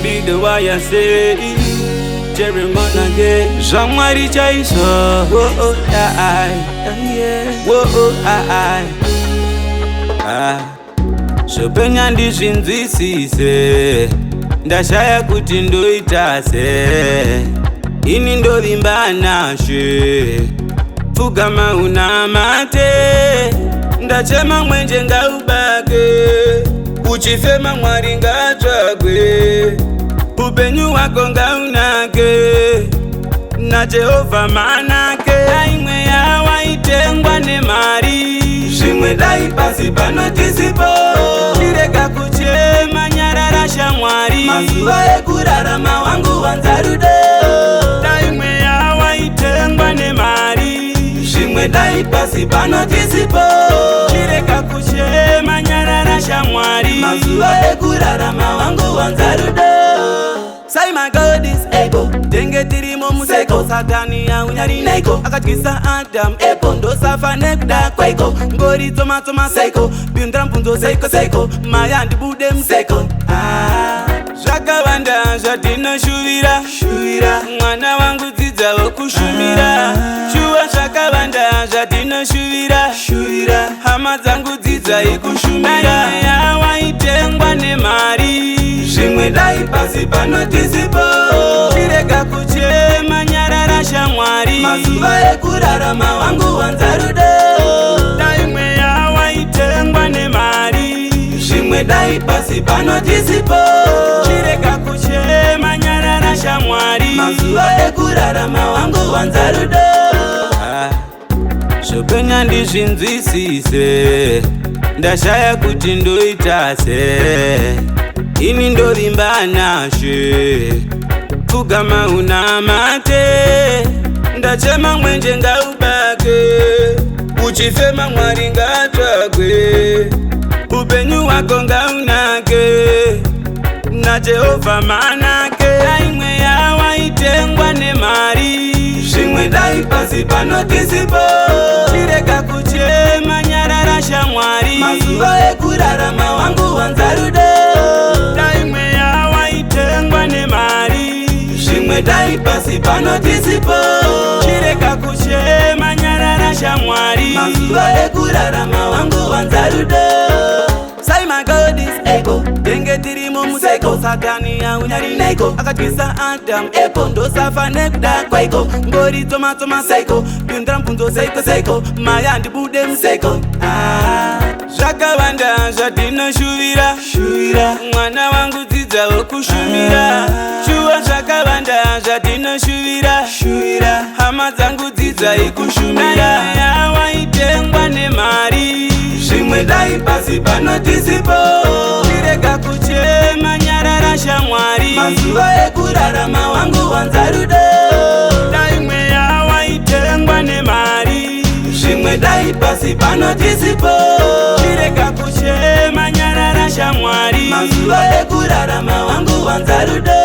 be the way I say Jeremonage Jean-Marie Chaiso whoa Shopenya ndizvinzwisise ndashaya kuti ndoitase ini ndovimba nashe pfugama unamate ndachema mwenje ngaubake uchifema Mwari ngatsvagwe upenyu hwako ngaunake naJehovha manake imwe yawaitengwa nemari zvimwe dai pasi pano tisipo tirega kuchema nyarara shamwari mazuva ekurarama wangu wanza rudo imwe yawaitengwa nemari zvimwe dai pasi pano tisipo tirega kuchema nyarara shamwari mazuva ekurarama wangu wanza rudo. Say my God is able. Denge tirimo museko satani ya unyari neko akatkisa Adam epo ndo safa nekda kweko ngori toma seko bindra mpunzo seko maya ndibude mseko zvakawanda zvatinoshuvira mwana wangu dzidza wokushumira shuwa zvakawanda zvatinoshuvira hama dzangu dzidza ikushumira yawaitengwa nemari zvimwe dai pasi pano tisipo tirega kuchema nyarara shamwari mazuva ekurarama wangu wanza rudo imwe yawaitengwa nemari zvimwe dai pasi pano tisipo tirega kuchema nyarara shamwari mazuva ekurarama wangu wanza rudo Shopenya ndizvinzwisise ndashaya kuti ndoitase ini ndovimba nashe pfugama unamate ndachema mwenje ngaubake uchifema Mwari ngatsvagwe upenyu hwako ngaunake naJehovha manake imwe yawaitengwa nemari zvimwe dai pasi pano tisipo tirega kuchema nyarara shamwari mazuva ekurarama wangu wanza rudo imwe yawaitengwa nemari zvimwe dai pasi pano tisipo tirega kuchema nyarara shamwari mazuva ekurarama wangu wanza rudo. Say my God is able. Denge tirimo museko satani ya unyari neko akatkisa Adam epo ndo safa nekda kweko ngori toma seko bindra mpunzo seko maya ndibude mseko zvakawanda zvatinoshuvira mwana wangu dzidza wokushumira shuwa zvakawanda zvatinoshuvira hama dzangu dzidza ikushumira yawaitengwa nemari zvimwe dai pasi pano tisipo tirega kuchema nyarara shamwari mazuva ekurarama wangu wanza rudo imwe yawaitengwa nemari zvimwe dai pasi pano tisipo tirega kuchema nyarara shamwari mazuva ekurarama wangu wanza rudo.